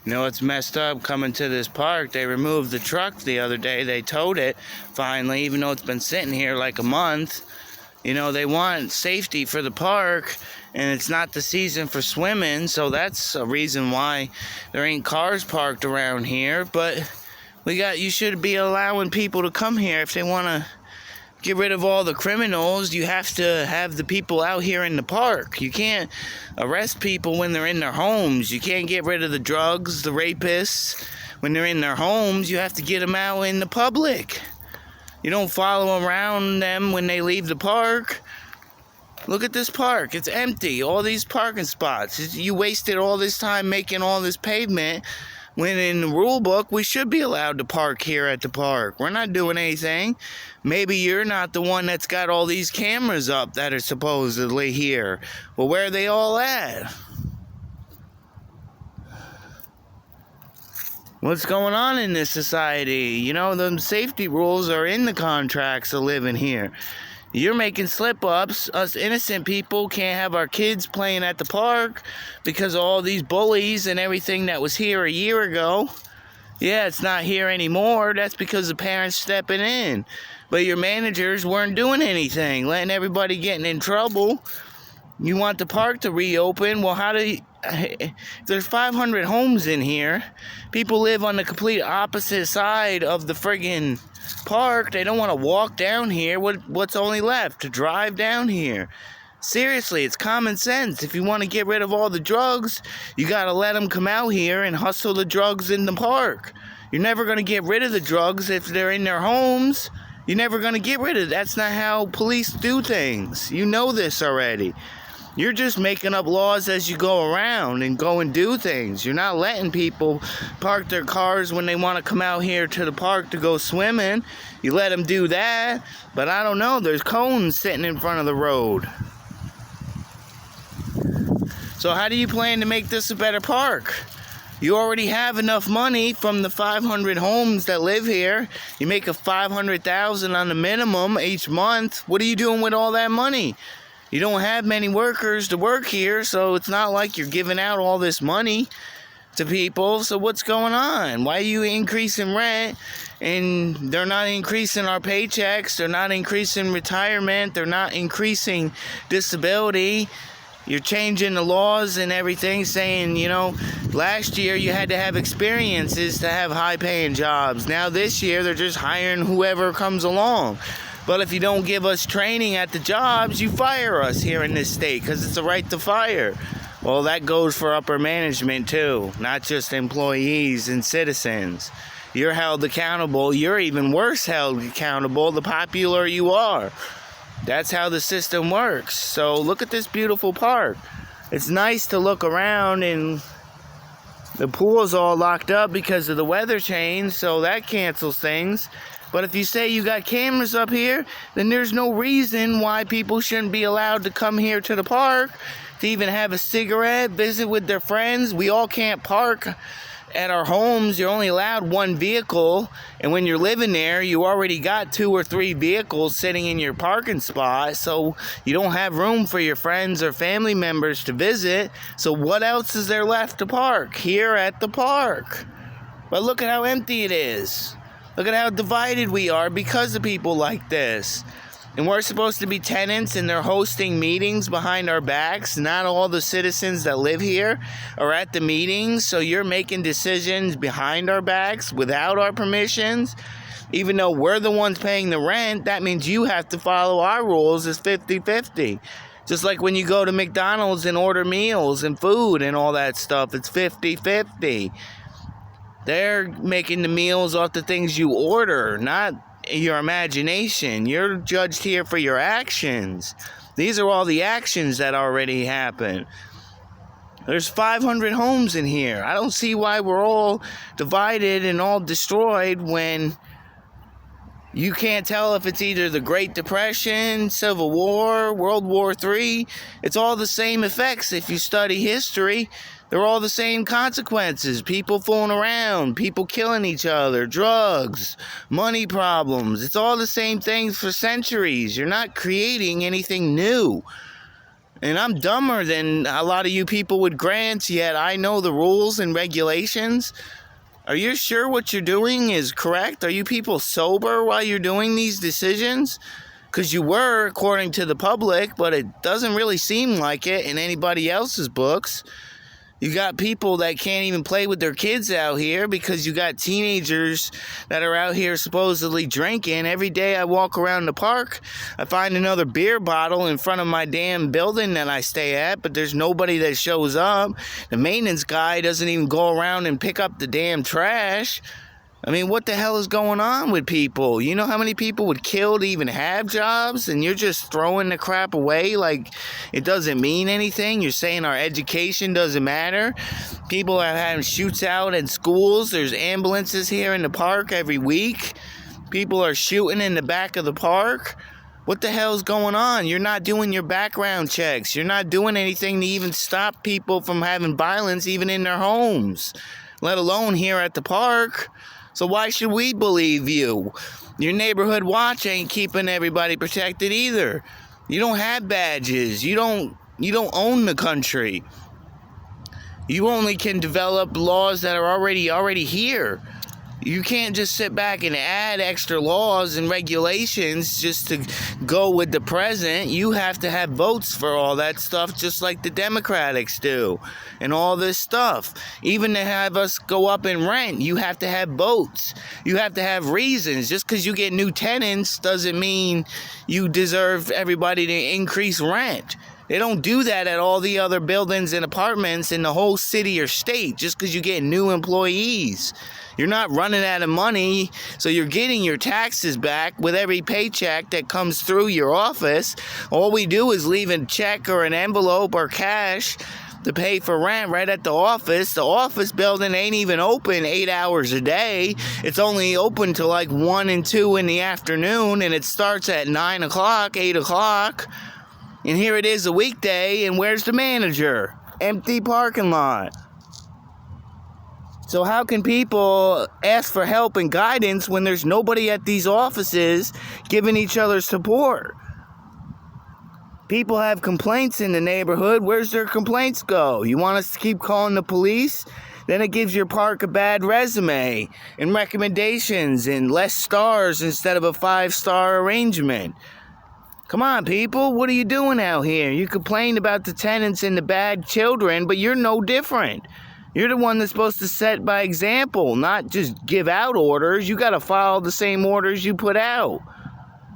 You know, it's messed up coming to this park. They removed the truck the other day. They towed it finally, even though it's been sitting here like a month. You know, they want safety for the park, and it's not the season for swimming, so that's a reason why there ain't cars parked around here. But you should be allowing people to come here if they want to get rid of all the criminals. You have to have the people out here in the park. You can't arrest people when they're in their homes. You can't get rid of the drugs, the rapists when they're in their homes. You have to get them out in the public. You don't follow around them when they leave the park. Look at this park. It's empty. All these parking spots. You wasted all this time making all this pavement when in the rule book we should be allowed to park here at the park. We're not doing anything. Maybe you're not the one that's got all these cameras up that are supposedly here. Well, where are they all at? What's going on in this society? You know, the safety rules are in the contracts of living here. You're making slip-ups. Us innocent people can't have our kids playing at the park because of all these bullies and everything that was here a year ago. Yeah, it's not here anymore. That's because the parents stepping in. But your managers weren't doing anything, letting everybody getting in trouble. You want the park to reopen? Well, there's 500 homes in here. People live on the complete opposite side of the friggin' park. They don't want to walk down here. What's only left? To drive down here. Seriously, it's common sense. If you want to get rid of all the drugs, you got to let them come out here and hustle the drugs in the park. You're never going to get rid of the drugs if they're in their homes. You're never going to get rid of it. That's not how police do things. You know this already. You're just making up laws as you go around and go and do things. You're not letting people park their cars when they want to come out here to the park to go swimming. You let them do that, but I don't know. There's cones sitting in front of the road. So how do you plan to make this a better park? You already have enough money from the 500 homes that live here. You make a $500,000 on the minimum each month. What are you doing with all that money? You don't have many workers to work here, so it's not like you're giving out all this money to people. So what's going on? Why are you increasing rent and they're not increasing our paychecks? They're not increasing retirement. They're not increasing disability. You're changing the laws and everything, saying, you know, last year you had to have experiences to have high-paying jobs. Now this year they're just hiring whoever comes along. But if you don't give us training at the jobs, you fire us here in this state because it's a right to fire. Well, that goes for upper management too, not just employees and citizens. You're held accountable. You're even worse held accountable the popular you are. That's how the system works. So look at this beautiful park. It's nice to look around, and the pool's all locked up because of the weather change, so that cancels things. But if you say you got cameras up here, then there's no reason why people shouldn't be allowed to come here to the park to even have a cigarette, visit with their friends. We all can't park at our homes. You're only allowed one vehicle, and when you're living there, you already got 2 or 3 vehicles sitting in your parking spot, so you don't have room for your friends or family members to visit. So what else is there left to park here at the park? But look at how empty it is. Look at how divided we are because of people like this. And we're supposed to be tenants, and they're hosting meetings behind our backs. Not all the citizens that live here are at the meetings, so you're making decisions behind our backs without our permissions. Even though we're the ones paying the rent, that means you have to follow our rules as 50-50. Just like when you go to McDonald's and order meals and food and all that stuff, it's 50-50. They're making the meals off the things you order, not your imagination. You're judged here for your actions. These are all the actions that already happen. There's 500 homes in here. I don't see why we're all divided and all destroyed when you can't tell if it's either the Great Depression, Civil War, World War III. It's all the same effects if you study history. They're all the same consequences. People fooling around, people killing each other, drugs, money problems. It's all the same things for centuries. You're not creating anything new. And I'm dumber than a lot of you people with grants, yet I know the rules and regulations. Are you sure what you're doing is correct? Are you people sober while you're doing these decisions? Because you were, according to the public, but it doesn't really seem like it in anybody else's books. You got people that can't even play with their kids out here because you got teenagers that are out here supposedly drinking. Every day I walk around the park, I find another beer bottle in front of my damn building that I stay at, but there's nobody that shows up. The maintenance guy doesn't even go around and pick up the damn trash. I mean, what the hell is going on with people? You know how many people would kill to even have jobs? And you're just throwing the crap away like it doesn't mean anything. You're saying our education doesn't matter. People are having shoots out at schools. There's ambulances here in the park every week. People are shooting in the back of the park. What the hell's going on? You're not doing your background checks. You're not doing anything to even stop people from having violence even in their homes, let alone here at the park. So why should we believe you? Your neighborhood watch ain't keeping everybody protected either. You don't have badges. You don't own the country. You only can develop laws that are already here. You can't just sit back and add extra laws and regulations just to go with the present. You have to have votes for all that stuff, just like the Democrats do, and all this stuff. Even to have us go up in rent, you have to have votes. You have to have reasons. Just because you get new tenants doesn't mean you deserve everybody to increase rent. They don't do that at all the other buildings and apartments in the whole city or state just because you get new employees. You're not running out of money, so you're getting your taxes back with every paycheck that comes through your office. All we do is leave a check or an envelope or cash to pay for rent right at the office. The office building ain't even open 8 hours a day. It's only open till like 1 and 2 in the afternoon, and it starts at 9 o'clock, 8 o'clock. And here it is a weekday, and where's the manager? Empty parking lot. So how can people ask for help and guidance when there's nobody at these offices giving each other support? People have complaints in the neighborhood. Where's their complaints go? You want us to keep calling the police? Then it gives your park a bad resume and recommendations and less stars instead of a 5-star arrangement. Come on, people. What are you doing out here? You complain about the tenants and the bad children, but you're no different. You're the one that's supposed to set by example, not just give out orders. You got to follow the same orders you put out.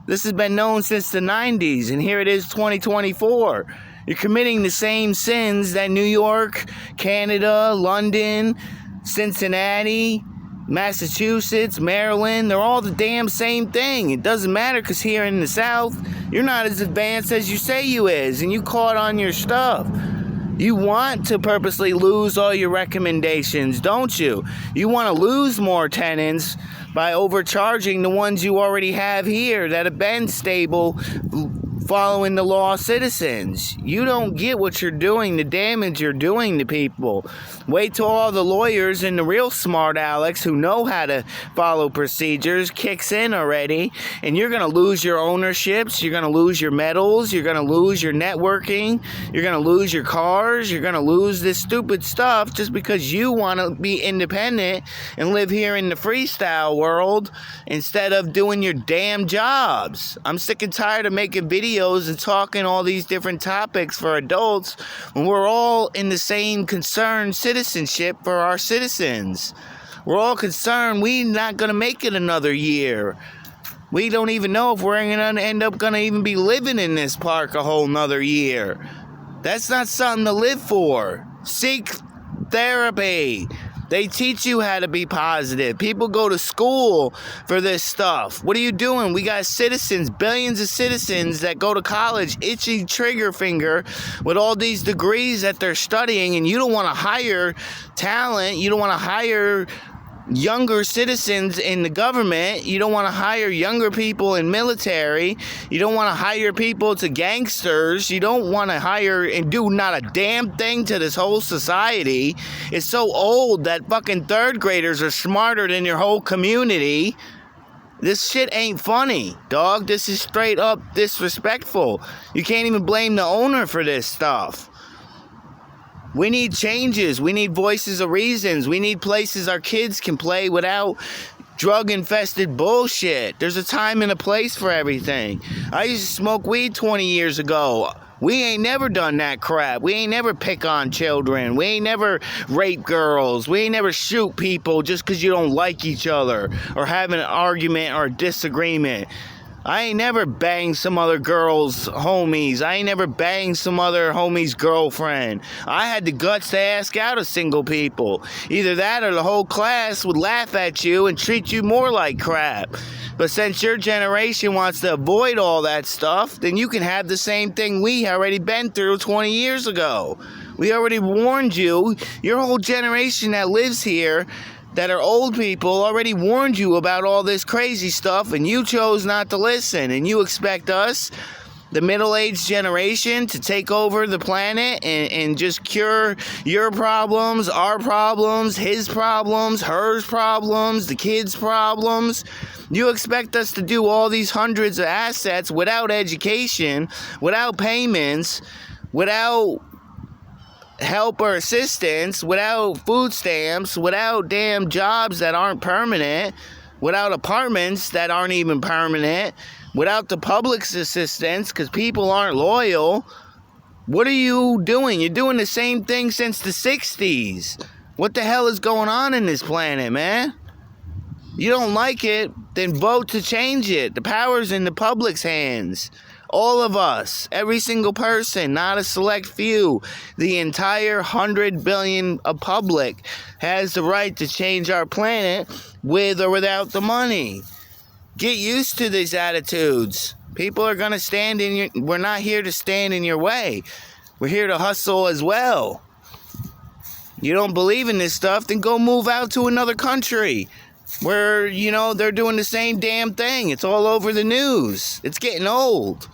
This has been known since the 90s, and here it is 2024. You're committing the same sins that New York, Canada, London, Cincinnati, Massachusetts, Maryland, they're all the damn same thing. It doesn't matter because here in the South, you're not as advanced as you say you is, and you caught on your stuff. You want to purposely lose all your recommendations, don't you? You want to lose more tenants by overcharging the ones you already have here that have been stable, following the law citizens. You don't get what you're doing, the damage you're doing to people. Wait till all the lawyers and the real smart Alex who know how to follow procedures kicks in already, and you're going to lose your ownerships, you're going to lose your medals, you're going to lose your networking, you're going to lose your cars, you're going to lose this stupid stuff just because you want to be independent and live here in the freestyle world instead of doing your damn jobs. I'm sick and tired of making videos and talking all these different topics for adults when we're all in the same concerned citizenship for our citizens. We're all concerned we're not going to make it another year. We don't even know if we're going to end up going to even be living in this park a whole nother year. That's not something to live for. Seek therapy. They teach you how to be positive. People go to school for this stuff. What are you doing? We got citizens, billions of citizens that go to college, itchy trigger finger with all these degrees that they're studying, and you don't want to hire talent. You don't want to hire younger citizens in the government. You don't want to hire younger people in military. You don't want to hire people to gangsters. You don't want to hire and do not a damn thing to this whole society. It's so old that fucking third graders are smarter than your whole community. This shit ain't funny, dog. This is straight up disrespectful. You can't even blame the owner for this stuff. We need changes. We need voices of reasons. We need places our kids can play without drug-infested bullshit. There's a time and a place for everything. I used to smoke weed 20 years ago. We ain't never done that crap. We ain't never pick on children. We ain't never rape girls. We ain't never shoot people just because you don't like each other or have an argument or a disagreement. I ain't never banged some other girl's homies. I ain't never banged some other homie's girlfriend. I had the guts to ask out of single people. Either that or the whole class would laugh at you and treat you more like crap. But since your generation wants to avoid all that stuff, then you can have the same thing we already been through 20 years ago. We already warned you. Your whole generation that lives here, that are old people, already warned you about all this crazy stuff, and you chose not to listen. And you expect us, the middle-aged generation, to take over the planet and just cure your problems, our problems, his problems, hers problems, the kids' problems. You expect us to do all these hundreds of assets without education, without payments, without help or assistance, without food stamps, without damn jobs that aren't permanent, without apartments that aren't even permanent, without the public's assistance because people aren't loyal. What are you doing? You're doing the same thing since the 60s. What the hell is going on in this planet, man? You don't like it, then vote to change it. The power's in the public's hands. All of us, every single person, not a select few. The entire 100 billion of public has the right to change our planet with or without the money. Get used to these attitudes. People are going to stand in your... We're not here to stand in your way. We're here to hustle as well. You don't believe in this stuff, then go move out to another country where, they're doing the same damn thing. It's all over the news. It's getting old.